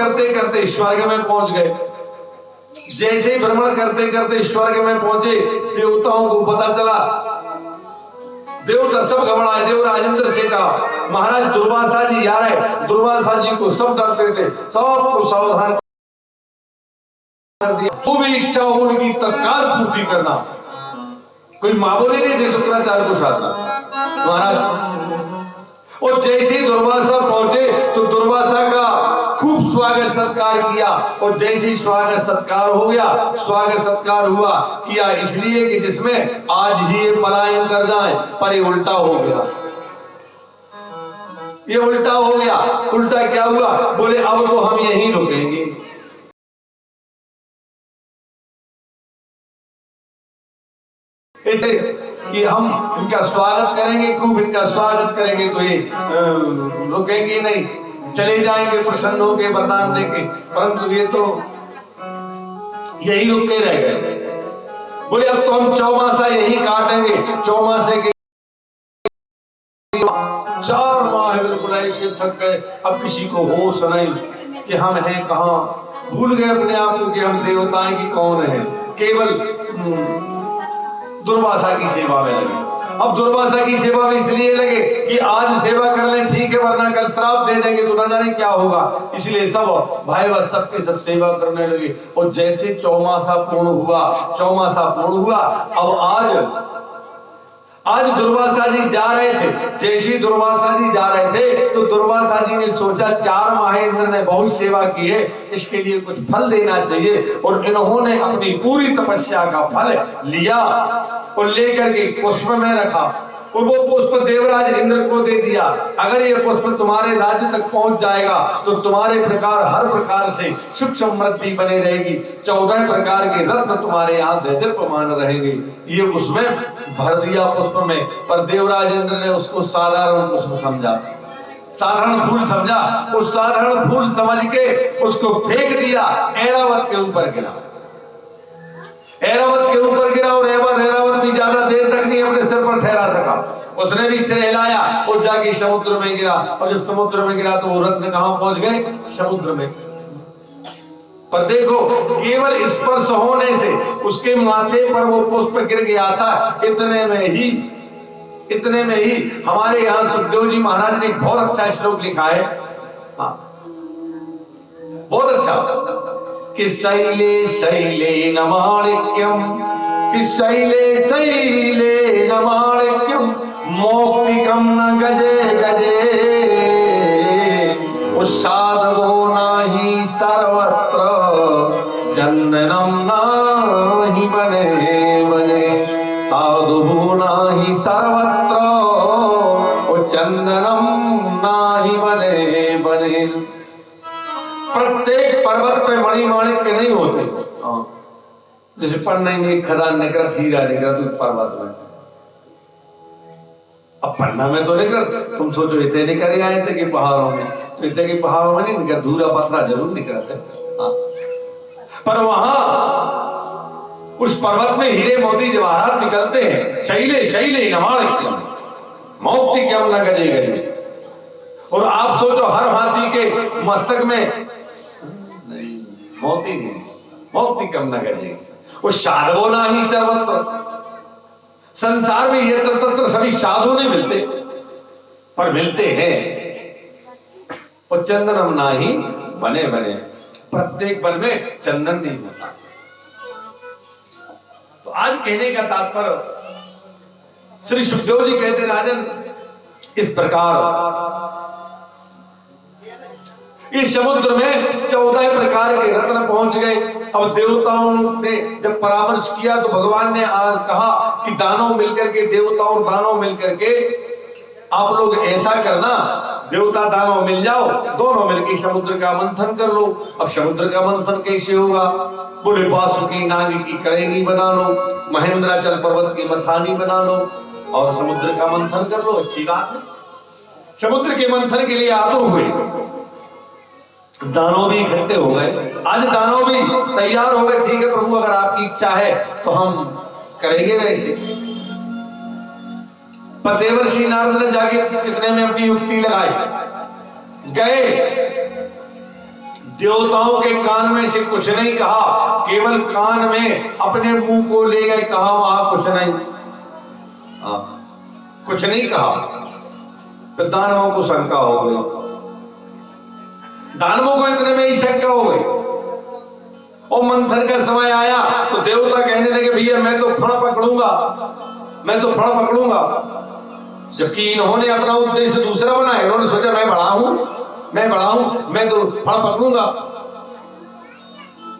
करते करते स्वर्ग में पहुंच गए। जैसे ही भ्रमण करते करते स्वर्ग में पहुंचे, देवताओं को पता चला। देवता सब घबराए। देव राजेंद्र से कहा, महाराज दुर्वासा जी आ रहे। दुर्वासा जी को सब डरते थे, सबको सावधान कर दिया। जो भी इच्छा हो उनकी तत्काल पूर्ति करना। कोई मां बोले नहीं थे शुक्राचार्य को साधना महाराज। और जैसे ही दुर्वासा पहुंचे तो दुर्वासा का खूब स्वागत सत्कार किया। और जैसे ही स्वागत सत्कार हो गया, स्वागत सत्कार हुआ किया इसलिए कि जिसमें आज ही ये पलायन कर जाए, पर ये उल्टा हो गया। ये उल्टा हो गया। उल्टा क्या हुआ? बोले अब तो हम यहीं रुकेंगे। कि हम इनका स्वागत करेंगे, खूब इनका स्वागत करेंगे तो ये रुकेंगे नहीं, चले जाएंगे प्रसन्न होकर वरदान देके। परंतु ये तो यही रुक के रह गए। बोले अब तो हम चौमासा यही काटेंगे। चौमासे के 4 माह बिल्कुल ऐसे थक गए, अब किसी को होश नहीं कि हम हैं कहां। भूल गए अपने आप को कि हम देवताएं की कौन है। केवल दुर्वासा की सेवा में लगे। अब दुर्वासा की सेवा में इसलिए लगे कि आज सेवा कर लें ठीक है, वरना कल श्राप दे देंगे तो न जाने क्या होगा। इसलिए सब भाई बस सबके सब सेवा करने लगे। और जैसे चौमासा पूर्ण हुआ, अब आज दुर्वासा जी जा रहे थे। जैसे दुर्वासा जी जा रहे थे तो दुर्वासा जी ने सोचा 4 माह इंद्र ने बहुत सेवा की है, इसके लिए कुछ फल देना चाहिए। और इन्होंने अपनी पूरी तपस्या का फल लिया और लेकर के पुष्प में रखा। और वो पुष्प देवराज इंद्र को दे दिया। अगर ये पुष्प तुम्हारे राज्य तक पहुंच जाएगा तो तुम्हारे प्रकार हर प्रकार से सुख समृद्धि बने रहेगी। 14 प्रकार के रत्न तुम्हारे यहाँ दैदीप्यमान रहेंगे। ये उसमें भर दिया पुष्प में। पर देवराज इंद्र ने उसको साधारण पुष्प समझा, साधारण फूल समझा। उस साधारण फूल समझ के उसको फेंक दिया। ऐरावत के ऊपर गिरा। ऐरावत के ऊपर गिरा और ऐरावत भी ज्यादा देर तक नहीं अपने सिर पर ठहरा सका। उसने भी सिर हिलाया और जाके समुद्र में गिरा। और जब समुद्र में गिरा तो वो रत्न कहां पहुंच गए? समुद्र में। पर देखो, केवल स्पर्श होने से उसके माथे पर वो पुष्प गिर गया था। इतने में ही हमारे यहाँ सुखदेव जी महाराज ने एक बहुत अच्छा श्लोक लिखा है। हाँ, बहुत अच्छा कि शैले शैले नमाणिक्यम, कि शैले नमाणिक्यम, मौक्तिकम न गजे गजे, साधवो नाही सर्वत्र, चंदनम नाही बने बने। साधु नाही सर्वत्र, चंदनम नाही बने बने। प्रत्येक पर्वत पे मणिमाणिक्य नहीं होते। जैसे पन्ना में खदान निकला, हीरा निकला तो पर्वत में। अब पन्ना में तो निकल, तुम सोचो इतने निकल आए थे कि पहाड़ों में, तो इतने के पहाड़ों में नहीं निकल, धूरा पत्थरा जरूर निकलते। पर वहां उस पर्वत में हीरे मोती जवाहरात निकलते हैं। शैले शैले नमाणिक्यम, मौक्तिकम न गजे गजे। और आप सोचो हर हाथी के मस्तक में मोती नहीं, मौक्तिकम न गजे। वो साधवो नाही सर्वत्र, संसार में यत्र तत्र सभी साधु नहीं मिलते, पर मिलते हैं। और चंदनम नाही बने बने, प्रत्येक वन में चंदन नहीं होता। तो आज कहने का तात्पर्य, श्री सुखदेव जी कहते राजन, इस प्रकार इस समुद्र में 14 प्रकार के रत्न पहुंच गए। अब देवताओं ने जब परामर्श किया तो भगवान ने आज कहा कि दानव मिलकर के, देवताओं और दानव मिलकर के आप लोग ऐसा करना, देवता दानव मिल जाओ, दोनों मिलकर समुद्र का मंथन कर लो। अब समुद्र का मंथन कैसे होगा? बोले बासुकी नागी की करेंगी बना लो, महेंद्राचल पर्वत की मथानी बना लो और समुद्र का मंथन कर लो। अच्छी बात है। समुद्र के मंथन के लिए आतुर हुए। दानव भी इकट्ठे हो गए। आज दानव भी तैयार हो गए। ठीक है प्रभु, अगर आपकी इच्छा है तो हम करेंगे वैसे। पर देवर्षि नारद ने जाके कितने में अपनी युक्ति लगाई। गए देवताओं के कान में से कुछ नहीं कहा, केवल कान में अपने मुंह को ले गए, कहा वहां कुछ नहीं, कुछ नहीं कहा। फिर दानवों को शंका हो गई, दानवों को इतने में ही शंका हो गई। और मंथन का समय आया तो देवता कहने लगे भैया मैं तो फड़ा पकड़ूंगा, मैं तो फड़ा पकड़ूंगा। जबकि इन्होंने अपना उद्देश्य दूसरा बनाया, इन्होंने सोचा मैं बड़ा हूं, मैं बड़ा हूं, मैं तो फड़ पकड़ूंगा।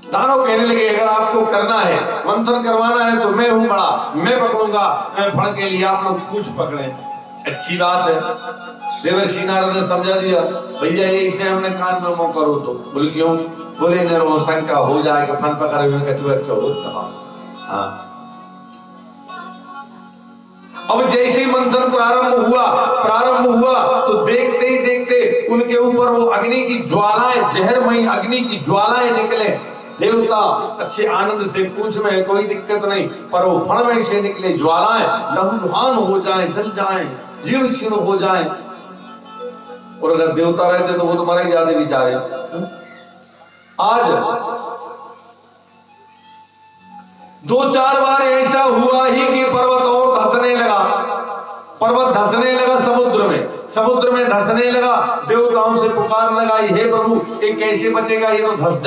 दानव कहने लगे अगर आपको करना है, मंथन करवाना है तो मैं हूं बड़ा, मैं पकड़ूंगा फड़ के लिए, आप लोग पूछ पकड़े। अच्छी बात है। देवर्षि नारद ने समझा दिया भैया ये इसे हमने कान में मुंह करो तो। बोले क्यों? बोले न शंका हो जाएगा, फन पकड़े हुए कछुआ कहा। हाँ। अब जैसे ही मंथन प्रारंभ हुआ तो देखते ही देखते उनके ऊपर वो अग्नि की ज्वालाएं, जहरमयी अग्नि की ज्वालाएं निकले। देवता अच्छे आनंद से पूछ में कोई दिक्कत नहीं, पर वो फण में से निकले ज्वालाएं लहूलुहान हो जाएं, जल जाएं, जीर्ण शीर्ण हो जाएं। और अगर देवता रहते तो वो तो मरे जाते बेचारे। आज 2-4 बार ऐसा हुआ ही कि पर्वत और धंसने लगा, पर्वत धंसने लगा समुद्र में धंसने लगा। देवताओं से पुकार लगाई, हे प्रभु ये कैसे बचेगा, ये तो धंस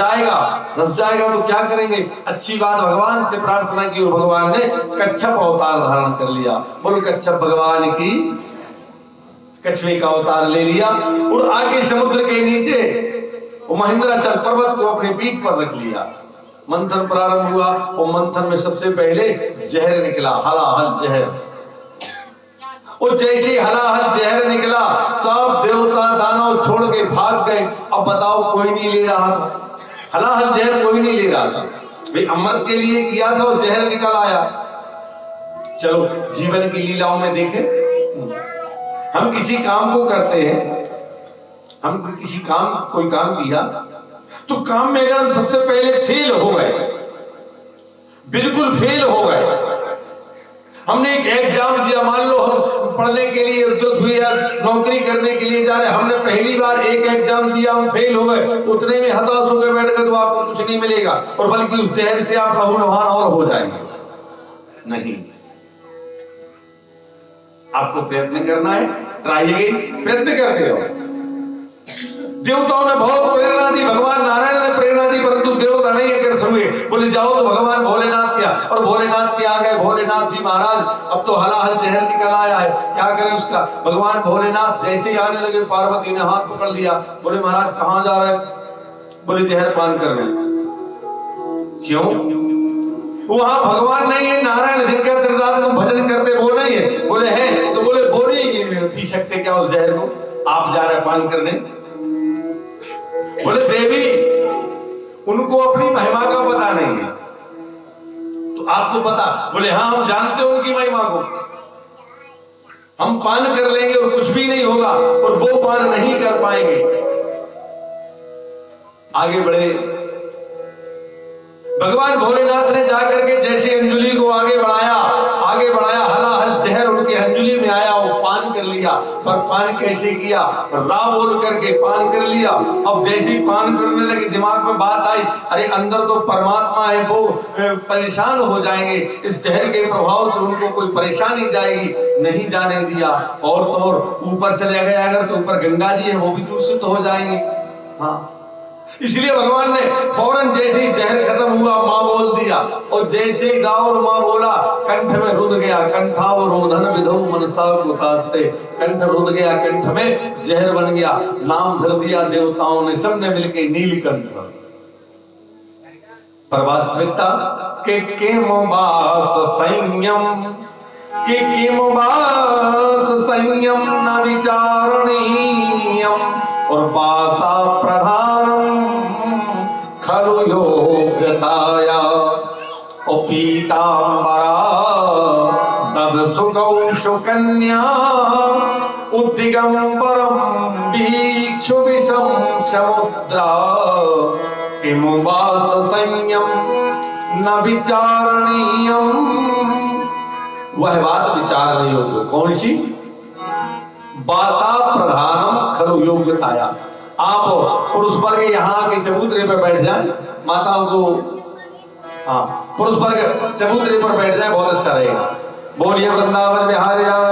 जाएगा तो क्या करेंगे? अच्छी बात, भगवान से प्रार्थना की और भगवान ने कच्छप अवतार धारण कर लिया। बोलो कच्छप भगवान की, कछुए का अवतार ले लिया और आगे समुद्र के नीचे महेंद्राचल पर्वत को अपने पीठ पर रख लिया। मंथन प्रारंभ हुआ और मंथन में सबसे पहले जहर निकला, हलाहल जहर। और जैसे हलाहल जहर निकला सब देवता दानव छोड़ के भाग गए। अब बताओ कोई नहीं ले रहा था हलाहल जहर, कोई नहीं ले रहा था भाई, अमृत के लिए किया था और जहर निकल आया। चलो जीवन की लीलाओं में देखें, हम किसी काम को करते हैं, हम कोई काम किया तो काम में अगर हम सबसे पहले फेल हो गए, बिल्कुल फेल हो गए, हमने एक एग्जाम दिया, मान लो हम पढ़ने के लिए उद्युक्त हुए या नौकरी करने के लिए जा रहे, हमने पहली बार एक एग्जाम दिया, हम फेल हो गए, उतने में हताश होकर बैठ गए तो आपको कुछ नहीं मिलेगा और बल्कि उस जहर से आप लहूलुहान और हो जाएंगे। नहीं, आपको प्रयत्न करना है, ट्राई, प्रयत्न करते रहो। देवताओं ने बहुत प्रेरणा दी, भगवान नारायण ने प्रेरणा दी, परंतु देवता नहीं अगर सुने, बोले जाओ तो भगवान भोलेनाथ क्या, और भोलेनाथ के आ गए। भोलेनाथ जी महाराज अब तो हलाहल जहर निकल आया है, क्या करें उसका। भगवान भोलेनाथ जैसे ही आने लगे, पार्वती ने हाथ पकड़ लिया, बोले महाराज कहां जा रहे? बोले जहर पान करने। क्यों? वहां भगवान नहीं है, नारायण जिनका दिन रात में भजन करते वो नहीं है। बोले है तो बोले बोरी पी सकते क्या उस जहर को, आप जा रहे पान करने। बोले देवी उनको अपनी महिमा का पता नहीं है, तो आपको पता? बोले हाँ हम जानते हैं उनकी महिमा को, हम पान कर लेंगे और कुछ भी नहीं होगा, और वो पान नहीं कर पाएंगे। आगे बढ़े, भगवान भोलेनाथ ने जाकर के जैसे अंजुली को आगे बढ़ाया, हलाहल जहर उनके अंजुली में आया, वो पान कर लिया। पर पान कैसे किया? रा बोल करके पान कर लिया। अब जैसे ही पान करने लगे दिमाग में बात आई, अरे अंदर तो परमात्मा है, वो परेशान हो जाएंगे, इस जहर के प्रभाव से उनको कोई परेशानी जाएगी, नहीं जाने दिया। और तो और ऊपर चले गए अगर तो ऊपर गंगा जी है, वो भी दूषित हो जाएंगे। हाँ, इसलिए भगवान ने फौरन जैसे ही जहर खत्म हुआ मां बोल दिया, और जैसे ही राव और मां बोला कंठ में रुद गया, कंठाव रोधन विधौ मनसा कुतास्ते, कंठ रुद गया, कंठ में जहर बन गया, नाम धर दिया देवताओं ने, सबने मिलके नीलकंठ। पर वास्तविकता के संयम न विचारणीयम, और बासा प्रधानम खलु योग्यताया, ओ पीतांबरा तद सुकौशु कन्या, उद्दिगंबरम वीक्षु विषम समुद्रा, किमु वास संयम न विचारणीयम। वह बात विचारने योग्य कौन सी? बासा प्रधानम खलु योग्यताया, आप पुरुष वर्ग यहाँ के चबूतरे पर बैठ जाए, माताओं को, हाँ पुरुष वर्ग चबूतरे पर बैठ जाए, बहुत अच्छा रहेगा। बोलिए वृंदावन बिहारी लाल